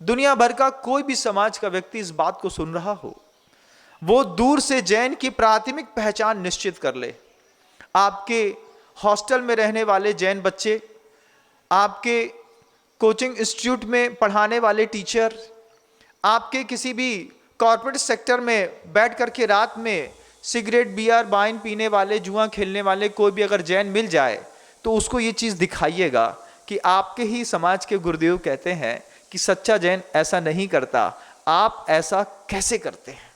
दुनिया भर का कोई भी समाज का व्यक्ति इस बात को सुन रहा हो, वो दूर से जैन की प्राथमिक पहचान निश्चित कर ले। आपके हॉस्टल में रहने वाले जैन बच्चे, आपके कोचिंग इंस्टीट्यूट में पढ़ाने वाले टीचर, आपके किसी भी कॉर्पोरेट सेक्टर में बैठ करके रात में सिगरेट बियर वाइन पीने वाले, जुआ खेलने वाले कोई भी अगर जैन मिल जाए तो उसको ये चीज़ दिखाइएगा कि आपके ही समाज के गुरुदेव कहते हैं कि सच्चा जैन ऐसा नहीं करता, आप ऐसा कैसे करते हैं?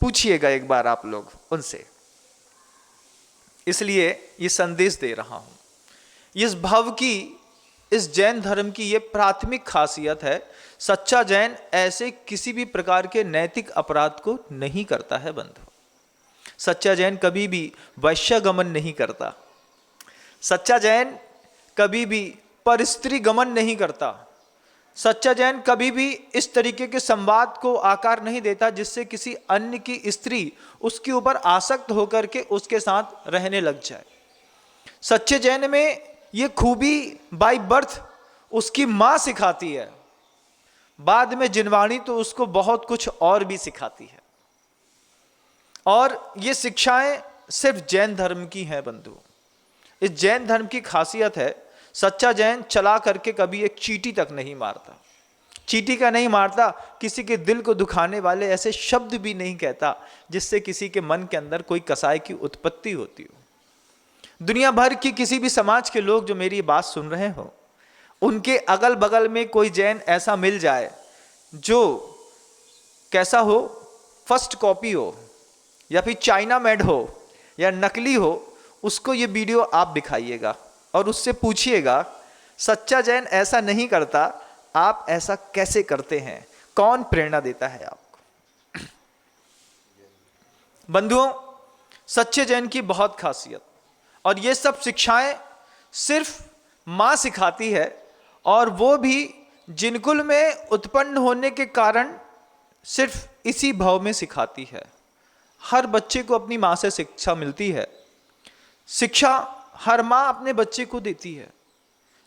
पूछिएगा एक बार आप लोग उनसे। इसलिए ये संदेश दे रहा हूं। इस भव की, इस जैन धर्म की ये प्राथमिक खासियत है, सच्चा जैन ऐसे किसी भी प्रकार के नैतिक अपराध को नहीं करता है बंधु। सच्चा जैन कभी भी वैश्य गमन नहीं करता। सच्चा जैन कभी भी परस्त्री गमन नहीं करता। सच्चा जैन कभी भी इस तरीके के संवाद को आकार नहीं देता जिससे किसी अन्य की स्त्री उसके ऊपर आसक्त होकर के उसके साथ रहने लग जाए। सच्चे जैन में ये खूबी बाय बर्थ उसकी मां सिखाती है, बाद में जिनवाणी तो उसको बहुत कुछ और भी सिखाती है। और ये शिक्षाएं सिर्फ जैन धर्म की हैं बंधु। इस जैन धर्म की खासियत है, सच्चा जैन चला करके कभी एक चींटी तक नहीं मारता। चींटी का नहीं मारता, किसी के दिल को दुखाने वाले ऐसे शब्द भी नहीं कहता जिससे किसी के मन के अंदर कोई कसाई की उत्पत्ति होती हो। दुनिया भर की किसी भी समाज के लोग जो मेरी बात सुन रहे हो, उनके अगल बगल में कोई जैन ऐसा मिल जाए जो कैसा हो, फर्स्ट कॉपी हो या फिर चाइना मेड हो या नकली हो, उसको ये वीडियो आप दिखाइएगा और उससे पूछिएगा सच्चा जैन ऐसा नहीं करता, आप ऐसा कैसे करते हैं? कौन प्रेरणा देता है आपको? बंधुओं, सच्चे जैन की बहुत खासियत, और ये सब शिक्षाएं सिर्फ मां सिखाती है, और वो भी जिनकुल में उत्पन्न होने के कारण सिर्फ इसी भाव में सिखाती है। हर बच्चे को अपनी मां से शिक्षा मिलती है। शिक्षा हर मां अपने बच्चे को देती है,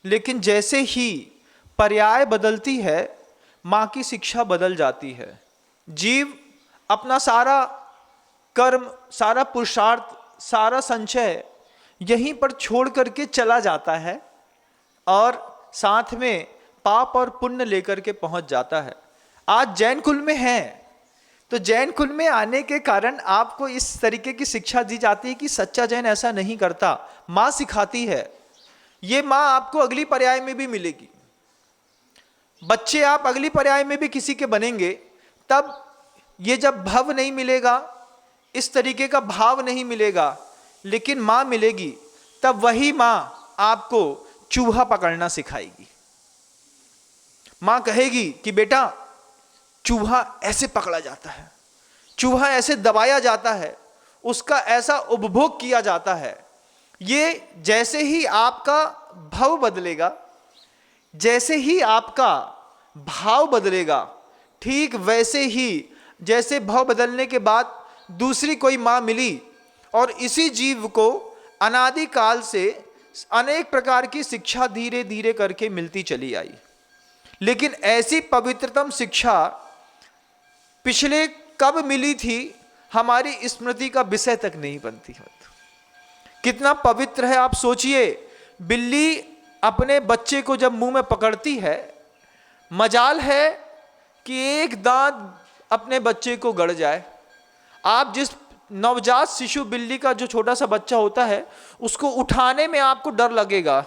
लेकिन जैसे ही पर्याय बदलती है, मां की शिक्षा बदल जाती है। जीव अपना सारा कर्म, सारा पुरुषार्थ, सारा संचय यहीं पर छोड़ करके चला जाता है और साथ में पाप और पुण्य लेकर के पहुंच जाता है। आज जैन कुल में हैं, तो जैन कुल में आने के कारण आपको इस तरीके की शिक्षा दी जाती है कि सच्चा जैन ऐसा नहीं करता। मां सिखाती है, ये मां आपको अगली पर्याय में भी मिलेगी। बच्चे आप अगली पर्याय में भी किसी के बनेंगे, तब ये जब भव नहीं मिलेगा, इस तरीके का भाव नहीं मिलेगा, लेकिन मां मिलेगी, तब वही मां आपको चूहा पकड़ना सिखाएगी। मां कहेगी कि बेटा चूहा ऐसे पकड़ा जाता है, चूहा ऐसे दबाया जाता है, उसका ऐसा उपभोग किया जाता है। ये जैसे ही आपका भाव बदलेगा, जैसे ही आपका भाव बदलेगा, ठीक वैसे ही जैसे भाव बदलने के बाद दूसरी कोई मां मिली और इसी जीव को अनादि काल से अनेक प्रकार की शिक्षा धीरे धीरे करके मिलती चली आई, लेकिन ऐसी पवित्रतम शिक्षा पिछले कब मिली थी हमारी स्मृति का विषय तक नहीं बनती है। कितना पवित्र है आप सोचिए। बिल्ली अपने बच्चे को जब मुंह में पकड़ती है, मजाल है कि एक दांत अपने बच्चे को गड़ जाए। आप जिस नवजात शिशु बिल्ली का जो छोटा सा बच्चा होता है, उसको उठाने में आपको डर लगेगा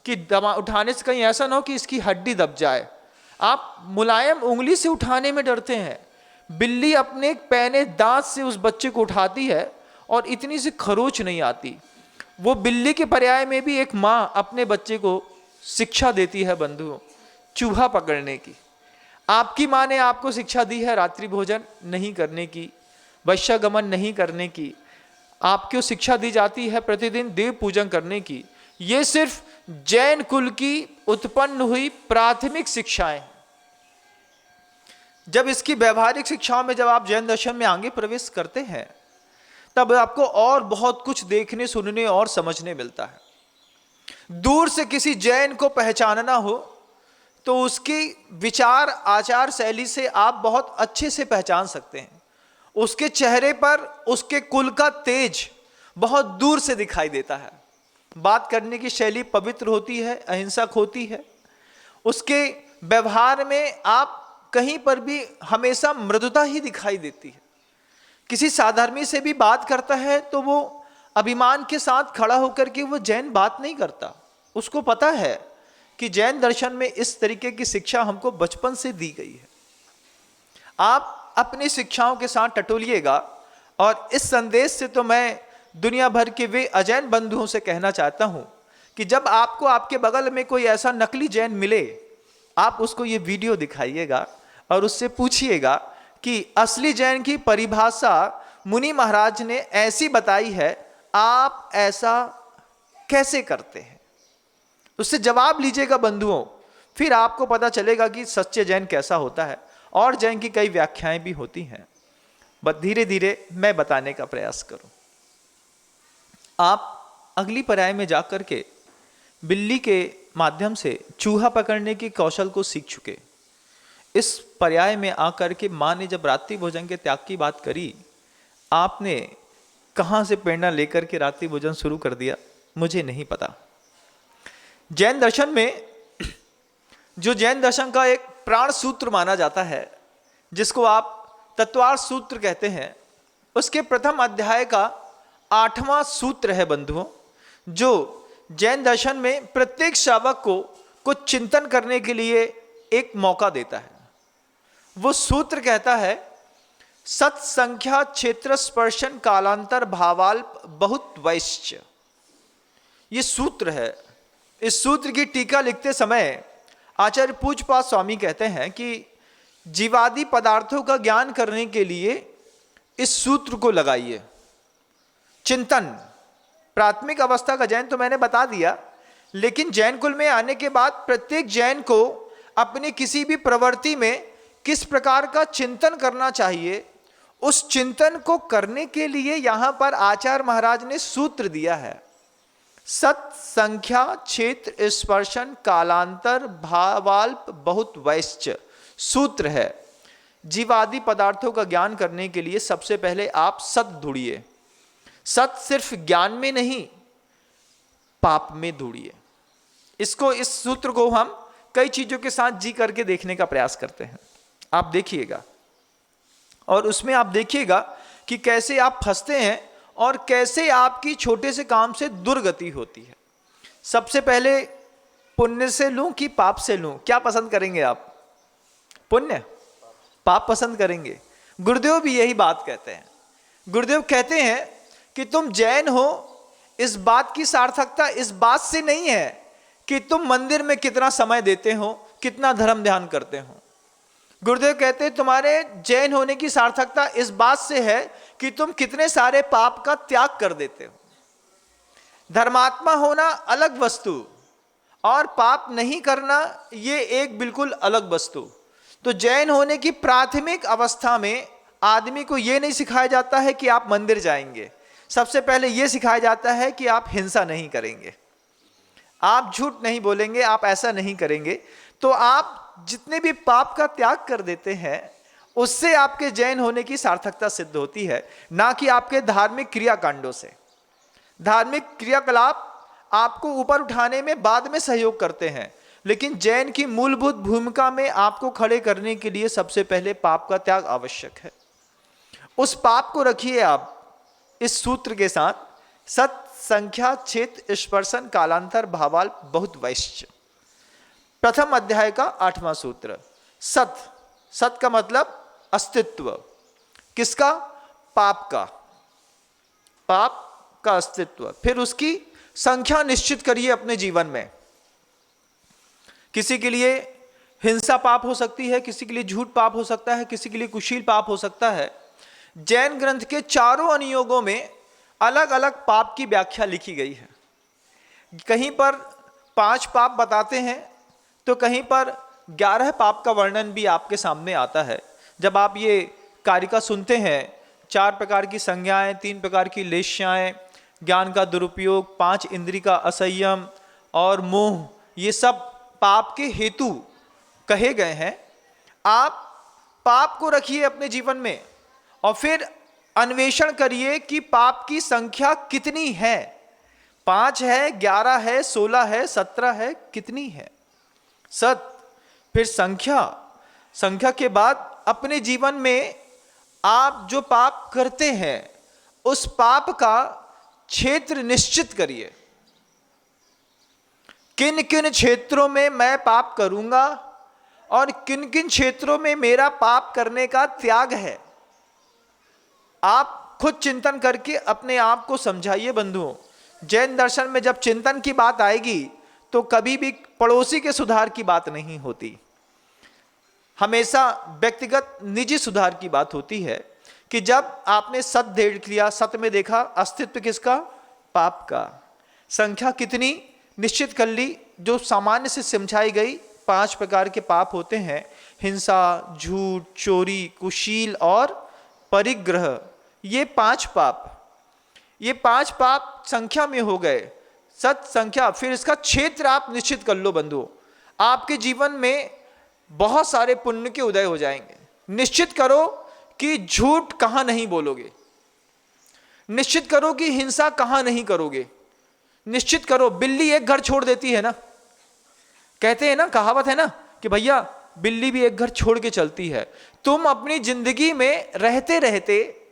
कि उठाने से कहीं ऐसा ना हो कि इसकी हड्डी दब जाए। आप मुलायम उंगली से उठाने में डरते हैं। बिल्ली अपने पैने दांत से उस बच्चे को उठाती है और इतनी सी खरोच नहीं आती। वो बिल्ली के पर्याय में भी एक माँ अपने बच्चे को शिक्षा देती है बंधुओं, चूहा पकड़ने की। आपकी माँ ने आपको शिक्षा दी है रात्रि भोजन नहीं करने की, वैश्यगमन नहीं करने की। आपको शिक्षा दी जाती है प्रतिदिन देव पूजन करने की। ये सिर्फ जैन कुल की उत्पन्न हुई प्राथमिक शिक्षाएं। जब इसकी व्यवहारिक शिक्षाओं में जब आप जैन दर्शन में आगे प्रवेश करते हैं, तब आपको और बहुत कुछ देखने, सुनने और समझने मिलता है। दूर से किसी जैन को पहचानना हो, तो उसकी विचार आचार शैली से आप बहुत अच्छे से पहचान सकते हैं। उसके चेहरे पर उसके कुल का तेज बहुत दूर से दिखाई देता है। बात करने की शैली पवित्र होती है, अहिंसक होती है। उसके व्यवहार में आप कहीं पर भी हमेशा मृदुता ही दिखाई देती है। किसी साधर्मी से भी बात करता है तो वो अभिमान के साथ खड़ा होकर के वो जैन बात नहीं करता। उसको पता है कि जैन दर्शन में इस तरीके की शिक्षा हमको बचपन से दी गई है। आप अपनी शिक्षाओं के साथ टटोलिएगा। और इस संदेश से तो मैं दुनिया भर के वे अजैन बंधुओं से कहना चाहता हूं कि जब आपको आपके बगल में कोई ऐसा नकली जैन मिले, आप उसको ये वीडियो दिखाइएगा और उससे पूछिएगा कि असली जैन की परिभाषा मुनि महाराज ने ऐसी बताई है, आप ऐसा कैसे करते हैं। उससे जवाब लीजिएगा बंधुओं, फिर आपको पता चलेगा कि सच्चे जैन कैसा होता है। और जैन की कई व्याख्याएं भी होती हैं, बस धीरे धीरे मैं बताने का प्रयास करूं। आप अगली पर्याय में जाकर के बिल्ली के माध्यम से चूहा पकड़ने की कौशल को सीख चुके। इस पर्याय में आकर के माँ ने जब रात्रि भोजन के त्याग की बात करी, आपने कहाँ से प्रेरणा लेकर के रात्रि भोजन शुरू कर दिया, मुझे नहीं पता। जैन दर्शन में जो जैन दर्शन का एक प्राण सूत्र माना जाता है, जिसको आप तत्वार्थ सूत्र कहते हैं, उसके प्रथम अध्याय का 8वां सूत्र है बंधुओं, जो जैन दर्शन में प्रत्येक श्रावक को कुछ चिंतन करने के लिए एक मौका देता है। वो सूत्र कहता है, सत संख्या क्षेत्र स्पर्शन कालांतर भावाल्प बहुत वैश्य। ये सूत्र है। इस सूत्र की टीका लिखते समय आचार्य पूज्यपाद स्वामी कहते हैं कि जीवादि पदार्थों का ज्ञान करने के लिए इस सूत्र को लगाइए। चिंतन प्राथमिक अवस्था का जैन तो मैंने बता दिया, लेकिन जैन कुल में आने के बाद प्रत्येक जैन को अपनी किसी भी प्रवृत्ति में किस प्रकार का चिंतन करना चाहिए, उस चिंतन को करने के लिए यहां पर आचार्य महाराज ने सूत्र दिया है। सत संख्या क्षेत्र स्पर्शन कालांतर भावाल्प बहुत वैश्य सूत्र है। जीवादि पदार्थों का ज्ञान करने के लिए सबसे पहले आप सत ढूंढिए। सत सिर्फ ज्ञान में नहीं, पाप में ढूंढिए। इस सूत्र को हम कई चीजों के साथ जी करके देखने का प्रयास करते हैं। आप देखिएगा और उसमें आप देखिएगा कि कैसे आप फंसते हैं और कैसे आपकी छोटे से काम से दुर्गति होती है। सबसे पहले पुण्य से लूं कि पाप से लूं, क्या पसंद करेंगे आप? पुण्य, पाप पसंद करेंगे? गुरुदेव भी यही बात कहते हैं। गुरुदेव कहते हैं कि तुम जैन हो, इस बात की सार्थकता इस बात से नहीं है कि तुम मंदिर में कितना समय देते हो, कितना धर्म ध्यान करते हो। गुरुदेव कहते हैं तुम्हारे जैन होने की सार्थकता इस बात से है कि तुम कितने सारे पाप का त्याग कर देते हो। धर्मात्मा होना अलग वस्तु और पाप नहीं करना ये एक बिल्कुल अलग वस्तु। तो जैन होने की प्राथमिक अवस्था में आदमी को यह नहीं सिखाया जाता है कि आप मंदिर जाएंगे। सबसे पहले यह सिखाया जाता है कि आप हिंसा नहीं करेंगे, आप झूठ नहीं बोलेंगे, आप ऐसा नहीं करेंगे। तो आप जितने भी पाप का त्याग कर देते हैं उससे आपके जैन होने की सार्थकता सिद्ध होती है, ना कि आपके धार्मिक क्रियाकांडों से। धार्मिक क्रियाकलाप आपको ऊपर उठाने में बाद में सहयोग करते हैं, लेकिन जैन की मूलभूत भूमिका में आपको खड़े करने के लिए सबसे पहले पाप का त्याग आवश्यक है। उस पाप को रखिए आप इस सूत्र के साथ, सत संख्या क्षेत्र स्पर्शन कालांतर भावाल बहुत वैश्य। प्रथम अध्याय का 8वां सूत्र। सत, सत का मतलब अस्तित्व। किसका? पाप का, पाप का अस्तित्व। फिर उसकी संख्या निश्चित करिए अपने जीवन में। किसी के लिए हिंसा पाप हो सकती है, किसी के लिए झूठ पाप हो सकता है, किसी के लिए कुशील पाप हो सकता है। जैन ग्रंथ के चारों अनुयोगों में अलग अलग पाप की व्याख्या लिखी गई है। कहीं पर 5 पाप बताते हैं तो कहीं पर 11 पाप का वर्णन भी आपके सामने आता है। जब आप ये कारिका सुनते हैं, 4 प्रकार की संज्ञाएं, 3 प्रकार की लेश्याएं, ज्ञान का दुरुपयोग, 5 इंद्रिय का असंयम और मोह, ये सब पाप के हेतु कहे गए हैं। आप पाप को रखिए अपने जीवन में और फिर अन्वेषण करिए कि पाप की संख्या कितनी है। 5 है, 11 है, 16 है, 17 है, कितनी है? फिर संख्या के बाद अपने जीवन में आप जो पाप करते हैं उस पाप का क्षेत्र निश्चित करिए। किन किन क्षेत्रों में मैं पाप करूंगा और किन किन क्षेत्रों में मेरा पाप करने का त्याग है। आप खुद चिंतन करके अपने आप को समझाइए बंधुओं। जैन दर्शन में जब चिंतन की बात आएगी तो कभी भी पड़ोसी के सुधार की बात नहीं होती, हमेशा व्यक्तिगत निजी सुधार की बात होती है। कि जब आपने सत देख लिया, सत में देखा अस्तित्व किसका? पाप का। संख्या कितनी निश्चित कर ली, जो सामान्य से समझाई गई। 5 प्रकार के पाप होते हैं: हिंसा, झूठ, चोरी, कुशील और परिग्रह। ये 5 पाप संख्या में हो गए, सत संख्या। फिर इसका क्षेत्र आप निश्चित कर लो बंधुओं। आपके जीवन में बहुत सारे पुण्य के उदय हो जाएंगे। निश्चित करो कि झूठ कहां नहीं बोलोगे, निश्चित करो कि हिंसा कहां नहीं करोगे, निश्चित करो। बिल्ली एक घर छोड़ देती है ना, कहते हैं ना, कहावत है ना कि भैया बिल्ली भी एक घर छोड़ के चलती है। तुम अपनी जिंदगी में रहते रहते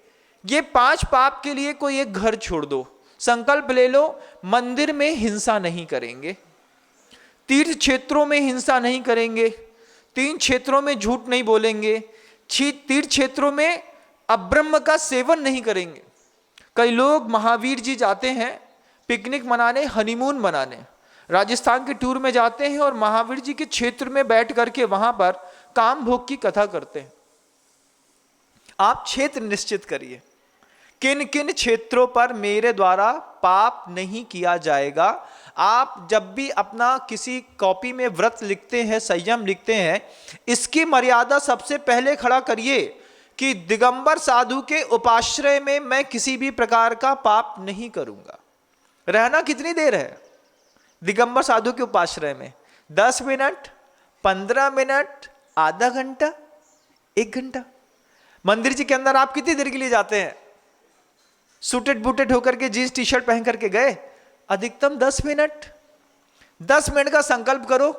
ये 5 पाप के लिए कोई एक घर छोड़ दो। संकल्प ले लो, मंदिर में हिंसा नहीं करेंगे, तीर्थ क्षेत्रों में हिंसा नहीं करेंगे, 3 क्षेत्रों में झूठ नहीं बोलेंगे, तीर्थ क्षेत्रों में अब्रह्म का सेवन नहीं करेंगे। कई लोग महावीर जी जाते हैं पिकनिक मनाने, हनीमून मनाने, राजस्थान के टूर में जाते हैं और महावीर जी के क्षेत्र में बैठ करके वहां पर काम भोग की कथा करते हैं। आप क्षेत्र निश्चित करिए, किन किन क्षेत्रों पर मेरे द्वारा पाप नहीं किया जाएगा। आप जब भी अपना किसी कॉपी में व्रत लिखते हैं, संयम लिखते हैं, इसकी मर्यादा सबसे पहले खड़ा करिए कि दिगंबर साधु के उपाश्रय में मैं किसी भी प्रकार का पाप नहीं करूंगा। रहना कितनी देर है दिगंबर साधु के उपाश्रय में? 10 मिनट, 15 मिनट, आधा घंटा, 1 घंटा। मंदिर जी के अंदर आप कितनी देर के लिए जाते हैं? सूटेड बूटेड होकर के, जींस टी शर्ट पहन करके गए, अधिकतम 10 मिनट। 10 मिनट का संकल्प करो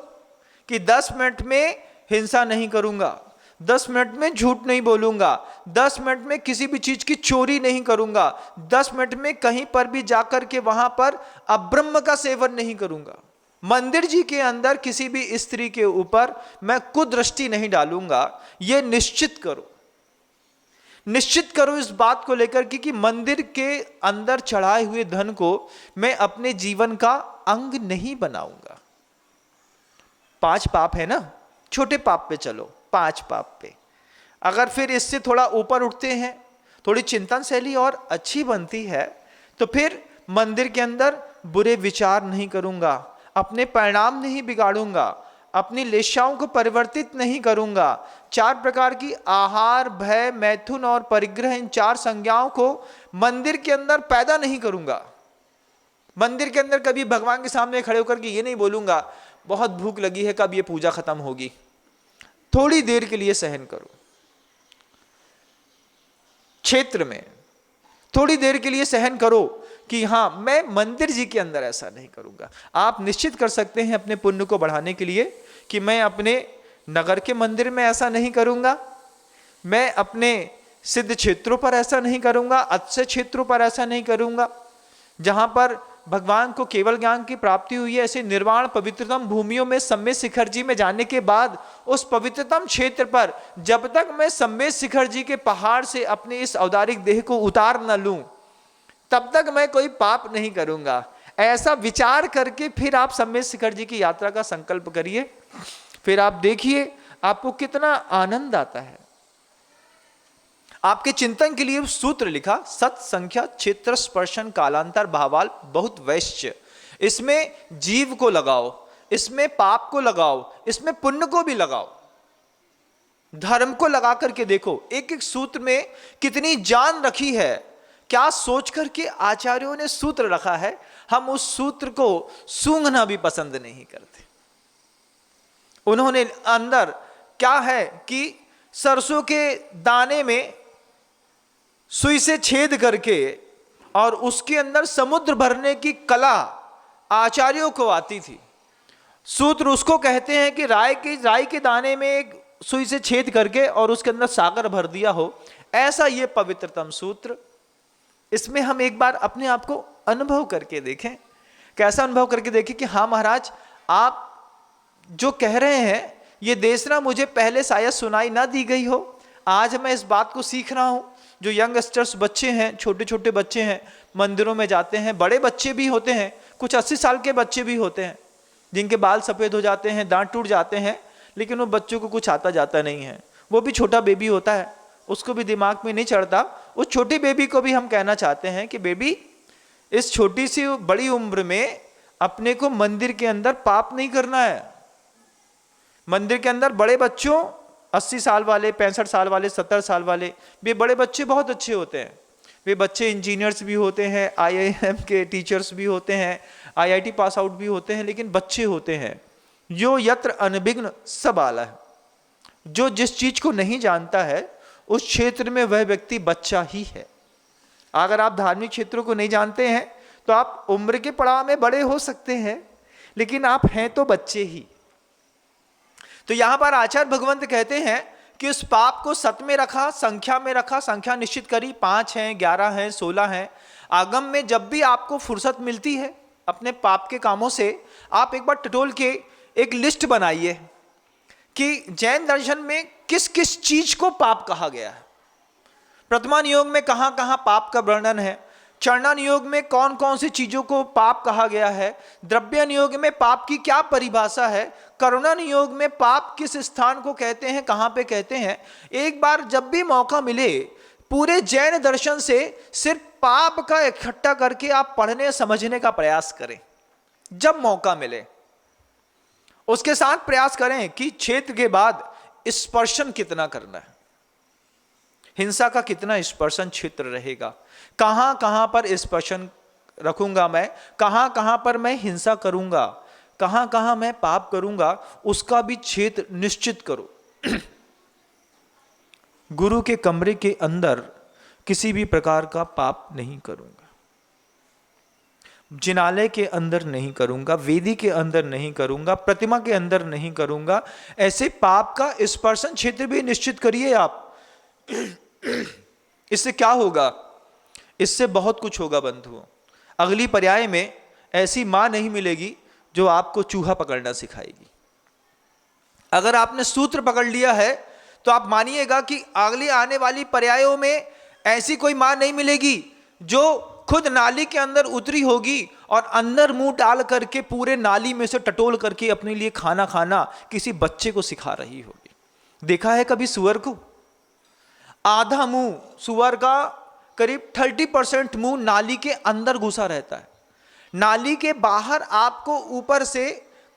कि 10 मिनट में हिंसा नहीं करूंगा, 10 मिनट में झूठ नहीं बोलूंगा, 10 मिनट में किसी भी चीज की चोरी नहीं करूंगा, 10 मिनट में कहीं पर भी जाकर के वहां पर अब्रह्म का सेवन नहीं करूंगा। मंदिर जी के अंदर किसी भी स्त्री के ऊपर मैं कुदृष्टि नहीं डालूंगा। यह निश्चित करो, निश्चित करो इस बात को लेकर कि मंदिर के अंदर चढ़ाए हुए धन को मैं अपने जीवन का अंग नहीं बनाऊंगा। 5 पाप है ना, छोटे पाप पे चलो, 5 पाप पे। अगर फिर इससे थोड़ा ऊपर उठते हैं, थोड़ी चिंतन शैली और अच्छी बनती है, तो फिर मंदिर के अंदर बुरे विचार नहीं करूंगा, अपने परिणाम नहीं बिगाड़ूंगा, अपनी लेशाओं को परिवर्तित नहीं करूंगा। 4 प्रकार की आहार, भय, मैथुन और परिग्रह, इन 4 संज्ञाओं को मंदिर के अंदर पैदा नहीं करूंगा। मंदिर के अंदर कभी भगवान के सामने खड़े होकर के ये नहीं बोलूंगा बहुत भूख लगी है, कब ये पूजा खत्म होगी। थोड़ी देर के लिए सहन करो। क्षेत्र में थोड़ी देर के लिए सहन करो कि हाँ, मैं मंदिर जी के अंदर ऐसा नहीं करूंगा। आप निश्चित कर सकते हैं अपने पुण्य को बढ़ाने के लिए कि मैं अपने नगर के मंदिर में ऐसा नहीं करूंगा, मैं अपने सिद्ध क्षेत्रों पर ऐसा नहीं करूंगा, अच्छे क्षेत्रों पर ऐसा नहीं करूंगा, जहां पर भगवान को केवल ज्ञान की प्राप्ति हुई है। ऐसे निर्वाण पवित्रतम भूमियों में सम्मेद शिखर जी में जाने के बाद उस पवित्रतम क्षेत्र पर जब तक मैं सम्मेद शिखर जी के पहाड़ से अपने इस औदारिक देह को उतार न लूं, तब तक मैं कोई पाप नहीं करूंगा। ऐसा विचार करके फिर आप सम्मेद शिखर जी की यात्रा का संकल्प करिए। फिर आप देखिए आपको कितना आनंद आता है। आपके चिंतन के लिए सूत्र लिखा, सत संख्या क्षेत्र स्पर्शन कालांतर भावाल बहुत वैश्य। इसमें जीव को लगाओ, इसमें पाप को लगाओ, इसमें पुण्य को भी लगाओ, धर्म को लगा करके देखो एक एक सूत्र में कितनी जान रखी है। क्या सोच करके आचार्यों ने सूत्र रखा है, हम उस सूत्र को सूंघना भी पसंद नहीं करते। उन्होंने अंदर क्या है कि सरसों के दाने में सुई से छेद करके और उसके अंदर समुद्र भरने की कला आचार्यों को आती थी। सूत्र उसको कहते हैं कि राई के दाने में एक सुई से छेद करके और उसके अंदर सागर भर दिया हो, ऐसा ये पवित्रतम सूत्र। इसमें हम एक बार अपने आप को अनुभव करके देखें। कैसा अनुभव करके देखें कि हाँ महाराज, आप जो कह रहे हैं ये देशना मुझे पहले शायद सुनाई ना दी गई हो, आज मैं इस बात को सीख रहा हूं। जो यंगस्टर्स बच्चे हैं, छोटे छोटे बच्चे हैं, मंदिरों में जाते हैं, बड़े बच्चे भी होते हैं, कुछ 80 साल के बच्चे भी होते हैं जिनके बाल सफ़ेद हो जाते हैं, दांत टूट जाते हैं, लेकिन वो बच्चों को कुछ आता जाता नहीं है। वो भी छोटा बेबी होता है, उसको भी दिमाग में नहीं चढ़ता। उस छोटी बेबी को भी हम कहना चाहते हैं कि बेबी, इस छोटी सी बड़ी उम्र में अपने को मंदिर के अंदर पाप नहीं करना है। मंदिर के अंदर बड़े बच्चों, 80 साल वाले, 65 साल वाले, 70 साल वाले, वे बड़े बच्चे बहुत अच्छे होते हैं। वे बच्चे इंजीनियर्स भी होते हैं, IIM के टीचर्स भी होते हैं, IIT पास आउट भी होते हैं, लेकिन बच्चे होते हैं। यो यत्र अनभिघ्न सब आला है। जो जिस चीज को नहीं जानता है उस क्षेत्र में वह व्यक्ति बच्चा ही है। अगर आप धार्मिक क्षेत्रों को नहीं जानते हैं तो आप उम्र के पड़ाव में बड़े हो सकते हैं, लेकिन आप हैं तो बच्चे ही। तो यहां पर आचार्य भगवंत कहते हैं कि उस पाप को सत में रखा, संख्या में रखा, संख्या निश्चित करी, 5 हैं, 11 हैं, 16 हैं। आगम में जब भी आपको फुर्सत मिलती है अपने पाप के कामों से, आप एक बार टटोल के एक लिस्ट बनाइए कि जैन दर्शन में किस किस चीज को पाप कहा गया है। प्रथमा नियोग में कहां कहां पाप का वर्णन है, चरना नियोग में कौन कौन सी चीजों को पाप कहा गया है, द्रव्य नियोग में पाप की क्या परिभाषा है, करुणा नियोग में पाप किस स्थान को कहते हैं, कहां पे कहते हैं। एक बार जब भी मौका मिले पूरे जैन दर्शन से सिर्फ पाप का इकट्ठा करके आप पढ़ने समझने का प्रयास करें। जब मौका मिले उसके साथ प्रयास करें कि क्षेत्र के बाद स्पर्शन कितना करना है, हिंसा का कितना स्पर्शन क्षेत्र रहेगा, कहां कहां पर स्पर्शन रखूंगा मैं, कहां कहां पर मैं हिंसा करूंगा, कहां कहां मैं पाप करूंगा, उसका भी क्षेत्र निश्चित करो। गुरु के कमरे के अंदर किसी भी प्रकार का पाप नहीं करूंगा, जिनालय के अंदर नहीं करूंगा, वेदी के अंदर नहीं करूंगा, प्रतिमा के अंदर नहीं करूंगा। ऐसे पाप का स्पर्शन क्षेत्र भी निश्चित करिए आप। इससे क्या होगा? इससे बहुत कुछ होगा बंधुओं। अगली पर्याय में ऐसी मां नहीं मिलेगी जो आपको चूहा पकड़ना सिखाएगी। अगर आपने सूत्र पकड़ लिया है तो आप मानिएगा कि अगली आने वाली पर्यायों में ऐसी कोई मां नहीं मिलेगी जो खुद नाली के अंदर उतरी होगी और अंदर मुंह डाल करके पूरे नाली में से टटोल करके अपने लिए खाना खाना किसी बच्चे को सिखा रही होगी। देखा है कभी सुअर को? आधा मुंह सुअर का, करीब 30% मुंह नाली के अंदर घुसा रहता है। नाली के बाहर आपको ऊपर से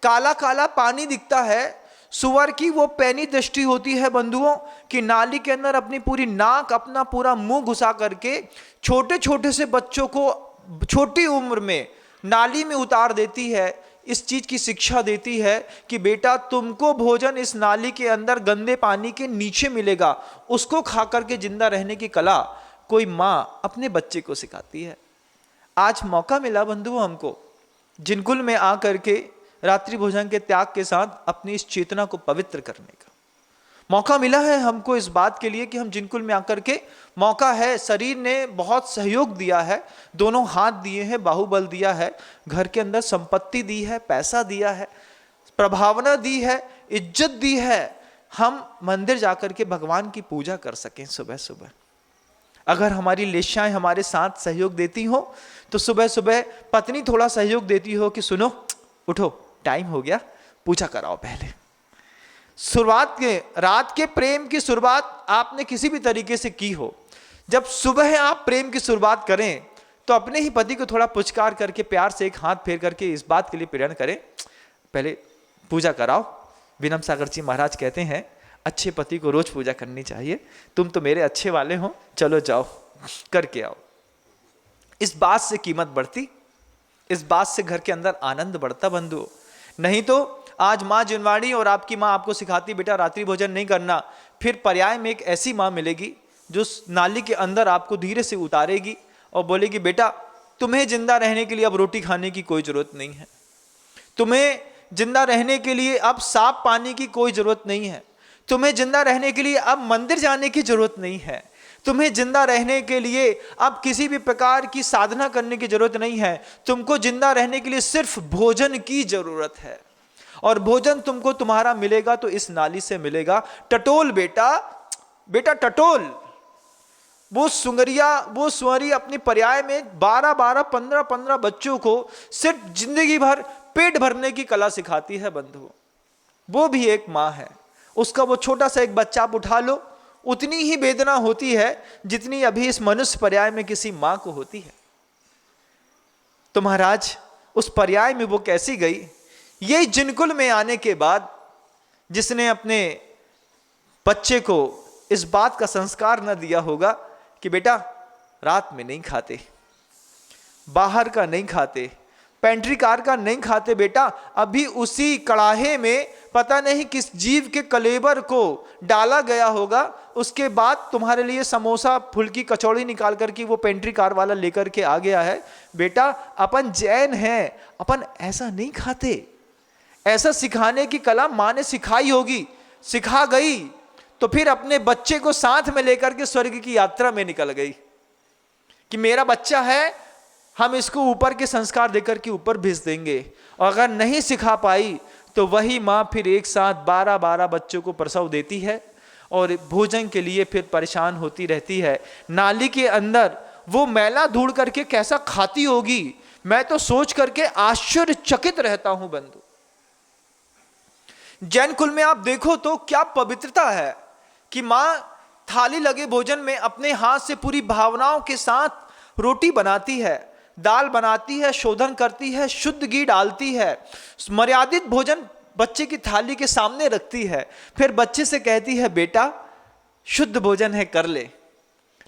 काला काला पानी दिखता है। सुअर की वो पैनी दृष्टि होती है बंधुओं कि नाली के अंदर अपनी पूरी नाक, अपना पूरा मुंह घुसा करके छोटे छोटे से बच्चों को छोटी उम्र में नाली में उतार देती है। इस चीज की शिक्षा देती है कि बेटा तुमको भोजन इस नाली के अंदर गंदे पानी के नीचे मिलेगा, उसको खा करके जिंदा रहने की कला कोई मां अपने बच्चे को सिखाती है। आज मौका मिला बंधुओं हमको जिनकुल में आकर के रात्रि भोजन के त्याग के साथ अपनी इस चेतना को पवित्र करने का मौका मिला है हमको, इस बात के लिए कि हम जिनकुल में आकर के, मौका है, शरीर ने बहुत सहयोग दिया है, दोनों हाथ दिए हैं, बाहुबल दिया है, घर के अंदर संपत्ति दी है, पैसा दिया है, प्रभावना दी है, इज्जत दी है, हम मंदिर जाकर के भगवान की पूजा कर सकें सुबह सुबह। अगर हमारी लेशाएं हमारे साथ सहयोग देती हो तो सुबह सुबह पत्नी थोड़ा सहयोग देती हो कि सुनो उठो, टाइम हो गया, पूजा कराओ। पहले शुरुआत के रात के प्रेम की शुरुआत आपने किसी भी तरीके से की हो, जब सुबह आप प्रेम की शुरुआत करें तो अपने ही पति को थोड़ा पुचकार करके प्यार से एक हाथ फेर करके इस बात के लिए प्रेरण करें, पहले पूजा कराओ। विनम सागर जी महाराज कहते हैं अच्छे पति को रोज पूजा करनी चाहिए, तुम तो मेरे अच्छे वाले हो, चलो जाओ करके आओ। इस बात से कीमत बढ़ती, इस बात से घर के अंदर आनंद बढ़ता बंधुओं। नहीं तो आज माँ जिनवाणी और आपकी माँ आपको सिखाती बेटा रात्रि भोजन नहीं करना, फिर पर्याय में एक ऐसी माँ मिलेगी जो नाली के अंदर आपको धीरे से उतारेगी और बोलेगी बेटा तुम्हें जिंदा रहने के लिए अब रोटी खाने की कोई जरूरत नहीं है, तुम्हें जिंदा रहने के लिए अब साफ पानी की कोई जरूरत नहीं है, तुम्हें जिंदा रहने के लिए अब मंदिर जाने की जरूरत नहीं है, तुम्हें जिंदा रहने के लिए अब किसी भी प्रकार की साधना करने की जरूरत नहीं है, तुमको जिंदा रहने के लिए सिर्फ भोजन की जरूरत है। और भोजन तुमको तुम्हारा मिलेगा तो इस नाली से मिलेगा। टटोल बेटा, बेटा टटोल। वो सुअरी अपनी पर्याय में 12-12, 15-15 बच्चों को सिर्फ जिंदगी भर पेट भरने की कला सिखाती है बंधु। वो भी एक माँ है, उसका वो छोटा सा एक बच्चा आप उठा लो, उतनी ही वेदना होती है जितनी अभी इस मनुष्य पर्याय में किसी माँ को होती है। तो महाराज उस पर्याय में वो कैसी गई, ये जिनकुल में आने के बाद जिसने अपने बच्चे को इस बात का संस्कार न दिया होगा कि बेटा रात में नहीं खाते, बाहर का नहीं खाते, पेंट्री कार का नहीं खाते बेटा, अभी उसी कड़ाहे में पता नहीं किस जीव के कलेबर को डाला गया होगा, उसके बाद तुम्हारे लिए समोसा फुल्की कचौड़ी निकाल करके वो पेंट्री कार वाला लेकर के आ गया है। बेटा अपन जैन हैं, अपन ऐसा नहीं खाते। ऐसा सिखाने की कला माँ ने सिखाई होगी, सिखा गई तो फिर अपने बच्चे को साथ में लेकर के स्वर्ग की यात्रा में निकल गई कि मेरा बच्चा है, हम इसको ऊपर के संस्कार देकर के ऊपर भेज देंगे। और अगर नहीं सिखा पाई तो वही माँ फिर एक साथ 12-12 बच्चों को प्रसव देती है और भोजन के लिए फिर परेशान होती रहती है। नाली के अंदर वो मैला ढूंढ करके कैसा खाती होगी, मैं तो सोच करके आश्चर्यचकित रहता हूं बंधु। जैन कुल में आप देखो तो क्या पवित्रता है कि माँ थाली लगे भोजन में अपने हाथ से पूरी भावनाओं के साथ रोटी बनाती है, दाल बनाती है, शोधन करती है, शुद्ध घी डालती है, मर्यादित भोजन बच्चे की थाली के सामने रखती है, फिर बच्चे से कहती है बेटा शुद्ध भोजन है कर ले।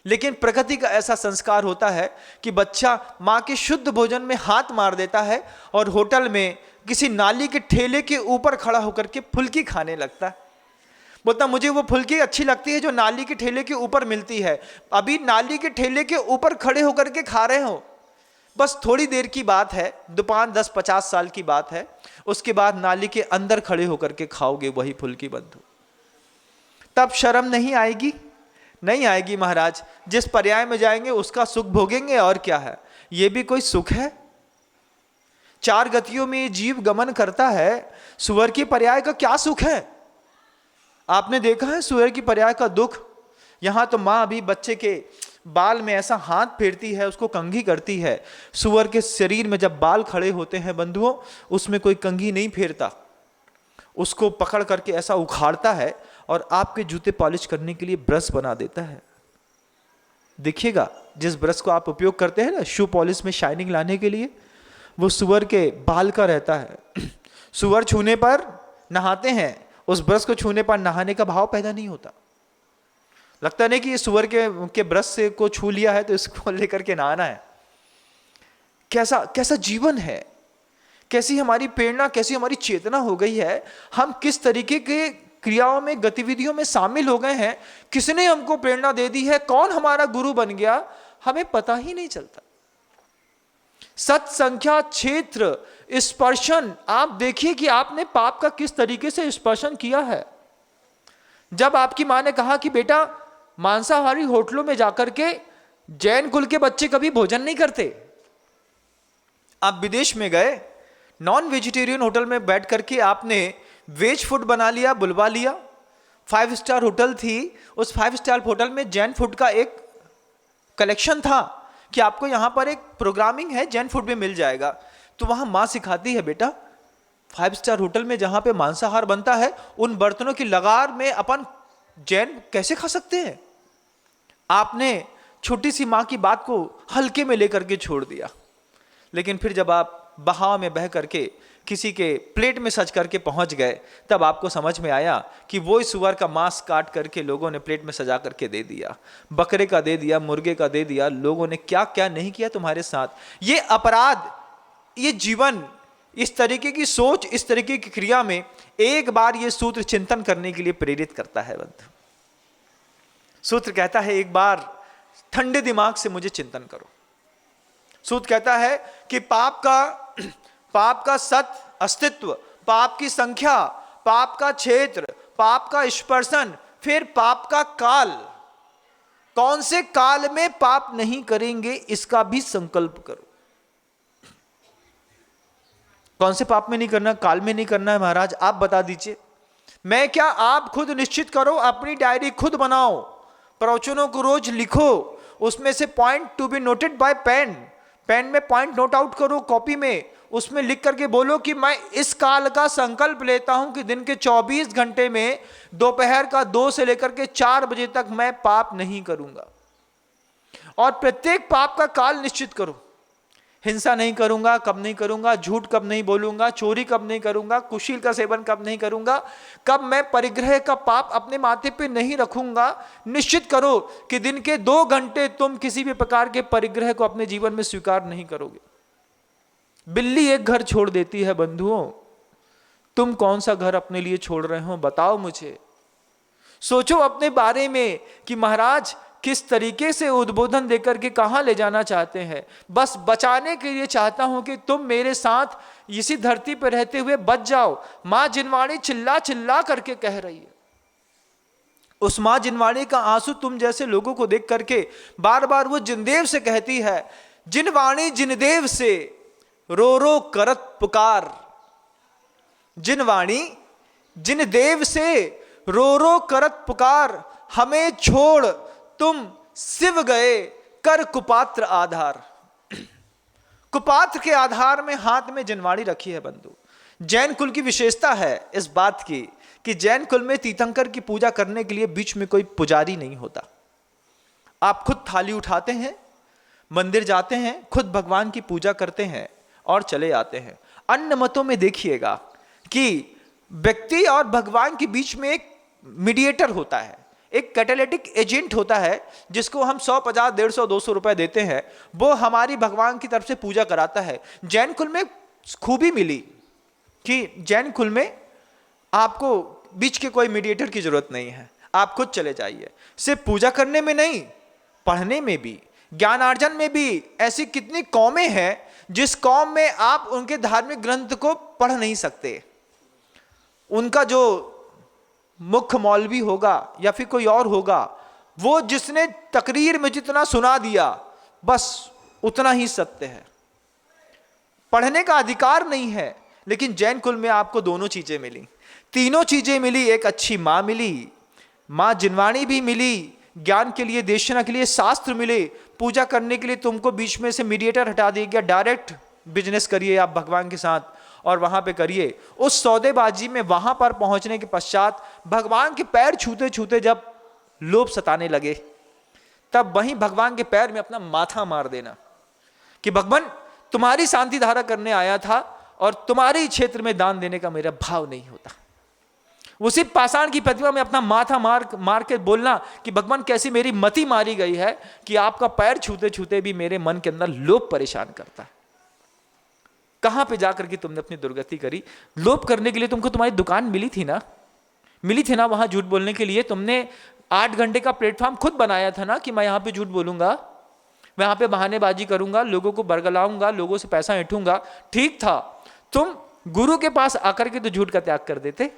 लेकिन प्रकृति का ऐसा संस्कार होता है कि बच्चा माँ के शुद्ध भोजन में हाथ मार देता है और होटल में किसी नाली के ठेले के ऊपर खड़ा होकर के फुल्की खाने लगता है। बोलता मुझे वो फुल्की अच्छी लगती है जो नाली के ठेले के ऊपर मिलती है। अभी नाली के ठेले के ऊपर खड़े होकर के खा रहे हो, बस थोड़ी देर की बात है, दुपान 10-50 साल की बात है, उसके बाद नाली के अंदर खड़े होकर के खाओगे वही फुल्की बंधु, तब शर्म नहीं आएगी? नहीं आएगी महाराज। जिस पर्याय में जाएंगे उसका सुख भोगेंगे और क्या है, ये भी कोई सुख है? 4 गतियों में ये जीव गमन करता है, सुअर की पर्याय का क्या सुख है? आपने देखा है सुअर की पर्याय का दुख? यहां तो मां अभी बच्चे के बाल में ऐसा हाथ फेरती है, उसको कंघी करती है। सुअर के शरीर में जब बाल खड़े होते हैं बंधुओं, उसमें कोई कंघी नहीं फेरता, उसको पकड़ करके ऐसा उखाड़ता है और आपके जूते पॉलिश करने के लिए ब्रश बना देता है। देखिएगा जिस ब्रश को आप उपयोग करते हैं ना शू पॉलिश में शाइनिंग लाने के लिए, वो सुअर के बाल का रहता है। सुअर छूने पर नहाते हैं, उस ब्रश को छूने पर नहाने का भाव पैदा नहीं होता। लगता नहीं कि ये सुअर के ब्रश से को छू लिया है तो इसको लेकर के नहाना है। कैसा कैसा जीवन है, कैसी हमारी प्रेरणा, कैसी हमारी चेतना हो गई है। हम किस तरीके के क्रियाओं में, गतिविधियों में शामिल हो गए हैं, किसने हमको प्रेरणा दे दी है, कौन हमारा गुरु बन गया, हमें पता ही नहीं चलता। सत संख्या क्षेत्र स्पर्शन, आप देखिए कि आपने पाप का किस तरीके से स्पर्शन किया है। जब आपकी मां ने कहा कि बेटा मांसाहारी होटलों में जाकर के जैन कुल के बच्चे कभी भोजन नहीं करते, आप विदेश में गए, नॉन वेजिटेरियन होटल में बैठ करके आपने वेज फूड बना लिया, बुलवा लिया। 5 स्टार होटल थी, उस 5 स्टार होटल में जैन फूड का एक कलेक्शन था कि आपको यहां पर एक प्रोग्रामिंग है, जैन फूड भी मिल जाएगा। तो वहां मां सिखाती है बेटा 5 स्टार होटल में जहां पे मांसाहार बनता है, उन बर्तनों की लगार में अपन जैन कैसे खा सकते हैं? आपने छोटी सी मां की बात को हल्के में लेकर के छोड़ दिया। लेकिन फिर जब आप बहाव में बह करके किसी के प्लेट में सज करके पहुंच गए, तब आपको समझ में आया कि वो सुअर का मांस काट करके लोगों ने प्लेट में सजा करके दे दिया, बकरे का दे दिया, मुर्गे का दे दिया। लोगों ने क्या क्या नहीं किया तुम्हारे साथ। ये अपराध, ये जीवन, इस तरीके की सोच, इस तरीके की क्रिया में एक बार यह सूत्र चिंतन करने के लिए प्रेरित करता है बंधु। सूत्र कहता है एक बार ठंडे दिमाग से मुझे चिंतन करो। सूत्र कहता है कि पाप का सत अस्तित्व, पाप की संख्या, पाप का क्षेत्र, पाप का स्पर्शन, फिर पाप का काल, कौन से काल में पाप नहीं करेंगे इसका भी संकल्प करो। कौन से पाप में नहीं करना, काल में नहीं करना है महाराज, आप बता दीजिए। मैं क्या, आप खुद निश्चित करो, अपनी डायरी खुद बनाओ, प्रवचनों को रोज लिखो, उसमें से point to be noted by pen में पॉइंट नोट आउट करो, कॉपी में, उसमें लिख करके बोलो कि मैं इस काल का संकल्प लेता हूं कि दिन के 24 घंटे में दोपहर का 2 से लेकर के 4 बजे तक मैं पाप नहीं करूंगा। और प्रत्येक पाप का काल निश्चित करो। हिंसा नहीं करूंगा, कब नहीं करूंगा, झूठ कब नहीं बोलूंगा, चोरी कब नहीं करूंगा, कुशील का सेवन कब नहीं करूंगा, कब मैं परिग्रह का पाप अपने माथे पे नहीं रखूंगा। निश्चित करो कि दिन के 2 घंटे तुम किसी भी प्रकार के परिग्रह को अपने जीवन में स्वीकार नहीं करोगे। बिल्ली एक घर छोड़ देती है बंधुओं, तुम कौन सा घर अपने लिए छोड़ रहे हो, बताओ मुझे। सोचो अपने बारे में कि महाराज किस तरीके से उद्बोधन देकर के कहां ले जाना चाहते हैं। बस बचाने के लिए चाहता हूं कि तुम मेरे साथ इसी धरती पर रहते हुए बच जाओ। मां जिनवाणी चिल्ला चिल्ला करके कह रही है। उस मां जिनवाणी का आंसू तुम जैसे लोगों को देख करके बार बार वो जिनदेव से कहती है, जिनवाणी जिनदेव से रो रो करत पुकार। जिनवाणी जिनदेव से रो रो करत पुकार, हमें छोड़ तुम शिव गए कर कुपात्र आधार। कुपात्र के आधार में हाथ में जिनवाणी रखी है बंधु। जैन कुल की विशेषता है इस बात की कि जैन कुल में तीर्थंकर की पूजा करने के लिए बीच में कोई पुजारी नहीं होता। आप खुद थाली उठाते हैं, मंदिर जाते हैं, खुद भगवान की पूजा करते हैं और चले आते हैं। अन्य मतों में देखिएगा कि व्यक्ति और भगवान के बीच में एक मीडिएटर होता है, एक कैटालिटिक एजेंट होता है, जिसको हम 100, 50, 150, 200 रुपए देते हैं, वो हमारी भगवान की तरफ से पूजा कराता है। जैन कुल में खूबी मिली कि जैन कुल में आपको बीच के कोई मीडिएटर की जरूरत नहीं है, आप खुद चले जाइए। सिर्फ पूजा करने में नहीं, पढ़ने में भी, ज्ञानार्जन में भी। ऐसी कितनी कौमें हैं जिस कौम में आप उनके धार्मिक ग्रंथ को पढ़ नहीं सकते। उनका जो मुख्य मौलवी होगा या फिर कोई और होगा, वो जिसने तकरीर में जितना सुना दिया बस उतना ही सत्य है, पढ़ने का अधिकार नहीं है। लेकिन जैन कुल में आपको दोनों चीजें मिली, तीनों चीजें मिली। एक अच्छी मां मिली, मां जिनवाणी भी मिली, ज्ञान के लिए, देशना के लिए शास्त्र मिले, पूजा करने के लिए तुमको बीच में से मीडिएटर हटा दिया गया। डायरेक्ट बिजनेस करिए आप भगवान के साथ और वहां पे करिए। उस सौदेबाजी में वहां पर पहुंचने के पश्चात भगवान के पैर छूते छूते जब लोभ सताने लगे, तब वहीं भगवान के पैर में अपना माथा मार देना कि भगवान तुम्हारी शांति धारा करने आया था और तुम्हारे क्षेत्र में दान देने का मेरा भाव नहीं होता। उसी पाषाण की प्रतिमा में अपना माथा मार के बोलना कि भगवान कैसी मेरी मति मारी गई है कि आपका पैर छूते छूते भी मेरे मन के अंदर लोभ परेशान करता है। कहां पे जाकर के तुमने अपनी दुर्गति करी? लोभ करने के लिए तुमको तुम्हारी दुकान मिली थी ना, वहां झूठ बोलने के लिए तुमने 8 घंटे का प्लेटफॉर्म खुद बनाया था ना कि मैं यहां पे झूठ बोलूंगा, मैं यहां पे बहानेबाजी करूंगा, लोगों को बरगलाऊंगा, लोगों से पैसा ऐंठूंगा। ठीक था, तुम गुरु के पास आकर के तो झूठ का त्याग कर देते।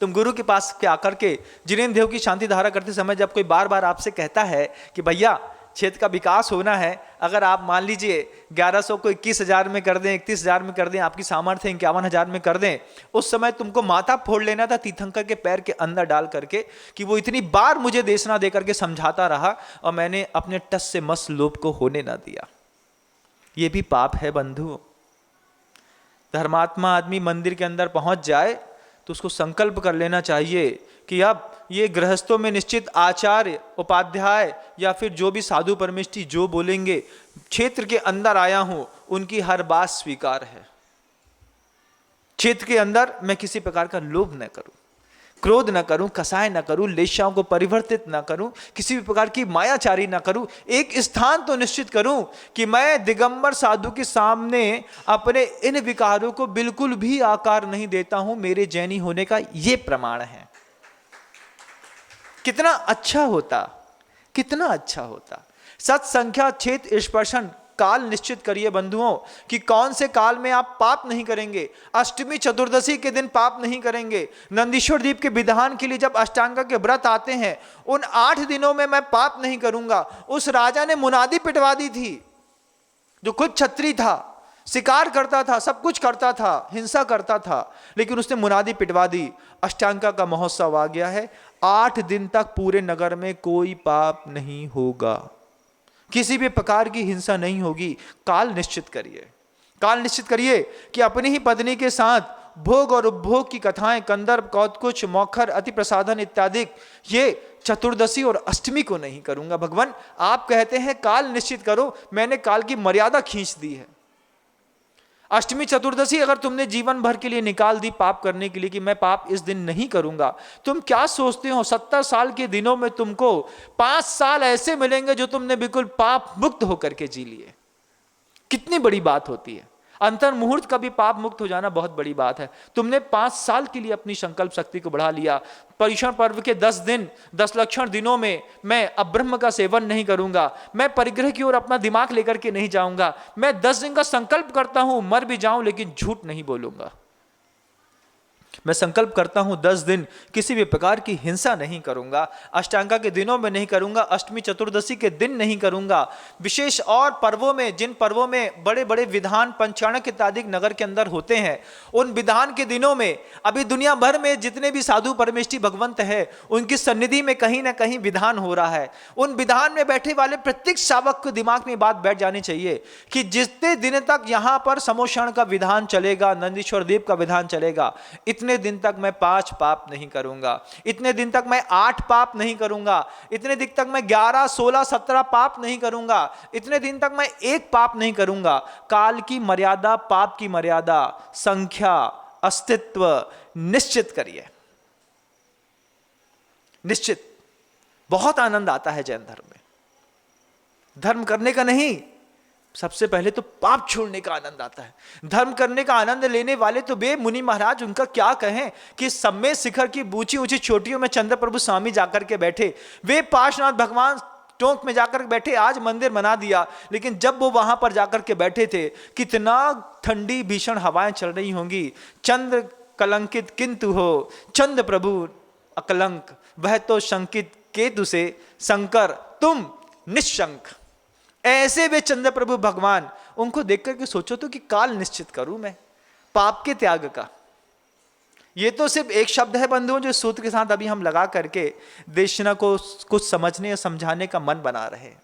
तुम गुरु के पास के आकर के जिनेन्द्र देव की शांति धारा करते समय जब कोई बार बार आपसे कहता है कि भैया क्षेत्र का विकास होना है, अगर आप मान लीजिए 1100 को 21,000 में कर दें, 31,000 में कर दें, आपकी सामर्थ्य 51,000 में कर दें, उस समय तुमको माथा फोड़ लेना था तीर्थंकर के पैर के अंदर डाल करके कि वो इतनी बार मुझे देशना दे करके समझाता रहा और मैंने अपने टस से मस लोभ को होने ना दिया। ये भी पाप है बंधु। धर्मात्मा आदमी मंदिर के अंदर पहुंच जाए तो उसको संकल्प कर लेना चाहिए कि अब ये गृहस्थों में निश्चित आचार्य, उपाध्याय या फिर जो भी साधु परमेष्ठी जो बोलेंगे, क्षेत्र के अंदर आया हूं, उनकी हर बात स्वीकार है। क्षेत्र के अंदर मैं किसी प्रकार का लोभ न करूं। क्रोध ना करूं, कसाय ना करूं, लेश्याओं को परिवर्तित ना करूं, किसी भी प्रकार की मायाचारी ना करूं। एक स्थान तो निश्चित करूं कि मैं दिगंबर साधु के सामने अपने इन विकारों को बिल्कुल भी आकार नहीं देता हूं। मेरे जैनी होने का यह प्रमाण है। कितना अच्छा होता, कितना अच्छा होता। सत संख्या छेद स्पर्शन काल निश्चित करिए बंधुओं कि कौन से काल में आप पाप नहीं करेंगे। अष्टमी चतुर्दशी के दिन पाप नहीं करेंगे। नंदीश्वर दीप के विधान के लिए जब अष्टांगा के व्रत आते हैं, उन 8 दिनों में मैं पाप नहीं करूंगा। उस राजा ने मुनादी पिटवा दी थी, जो खुद क्षत्रिय था, शिकार करता था, सब कुछ करता था, हिंसा करता था, लेकिन उसने मुनादी पिटवा दी। अष्टांगा का महोत्सव आ गया है। 8 दिन तक पूरे नगर में कोई पाप नहीं होगा, किसी भी प्रकार की हिंसा नहीं होगी। काल निश्चित करिए, काल निश्चित करिए कि अपनी ही पत्नी के साथ भोग और उपभोग की कथाएं, कंदर्प, कौतकुच, मौखर, अति प्रसाधन इत्यादि, ये चतुर्दशी और अष्टमी को नहीं करूंगा। भगवान आप कहते हैं काल निश्चित करो, मैंने काल की मर्यादा खींच दी है। अष्टमी चतुर्दशी अगर तुमने जीवन भर के लिए निकाल दी पाप करने के लिए कि मैं पाप इस दिन नहीं करूंगा, तुम क्या सोचते हो 70 साल के दिनों में तुमको 5 साल ऐसे मिलेंगे जो तुमने बिल्कुल पाप मुक्त होकर के जी लिए। कितनी बड़ी बात होती है। अंतर मुहूर्त का भी पाप मुक्त हो जाना बहुत बड़ी बात है। तुमने 5 साल के लिए अपनी संकल्प शक्ति को बढ़ा लिया। परीक्षण पर्व के 10 दिन 10 लक्षण दिनों में मैं अब्रह्म का सेवन नहीं करूंगा, मैं परिग्रह की ओर अपना दिमाग लेकर के नहीं जाऊंगा, मैं 10 दिन का संकल्प करता हूं, मर भी जाऊं लेकिन झूठ नहीं बोलूंगा। मैं संकल्प करता हूं 10 दिन किसी भी प्रकार की हिंसा नहीं करूंगा, अष्टांगा के दिनों में नहीं करूंगा, अष्टमी चतुर्दशी के दिन नहीं करूंगा। विशेष और पर्वों में, जिन पर्वों में बड़े बड़े विधान पंचाणक इत्यादि नगर के अंदर होते हैं, उन विधान के दिनों में अभी दुनिया भर में जितने भी साधु परमेष्ठी भगवंत है, उनकी सन्निधि में कहीं ना कहीं विधान हो रहा है। उन विधान में बैठे वाले प्रत्येक शावक को दिमाग में बात बैठ जानी चाहिए कि जितने दिन तक यहां पर समोषण का विधान चलेगा, नंदीश्वर देव का विधान चलेगा, इतने दिन तक मैं 5 पाप नहीं करूंगा, इतने दिन तक मैं 8 पाप नहीं करूंगा, इतने दिन तक मैं 11, 16, 17 पाप नहीं करूंगा, इतने दिन तक मैं 1 पाप नहीं करूंगा। काल की मर्यादा, पाप की मर्यादा, संख्या, अस्तित्व निश्चित करिए। निश्चित। बहुत आनंद आता है जैन धर्म में। धर्म करने का नहीं, सबसे पहले तो पाप छोड़ने का आनंद आता है। धर्म करने का आनंद लेने वाले तो बे मुनि महाराज, उनका क्या कहें कि सम्मेद शिखर की ऊंची ऊंची चोटियों में चंद्र प्रभु स्वामी जाकर के बैठे, वे पार्श्वनाथ भगवान टोंक में जाकर बैठे, आज मंदिर बना दिया, लेकिन जब वो वहां पर जाकर के बैठे थे, कितना ठंडी भीषण हवाएं चल रही होंगी। चंद्र कलंकित किंतु हो चंद्र प्रभु अकलंक, वह तो शंकित केतु से शंकर तुम निशंक। ऐसे वे चंद्र प्रभु भगवान, उनको देख करके सोचो तो कि काल निश्चित करूं मैं पाप के त्याग का। ये तो सिर्फ एक शब्द है बंधुओं, जो सूत्र के साथ अभी हम लगा करके देशना को कुछ समझने या समझाने का मन बना रहे हैं।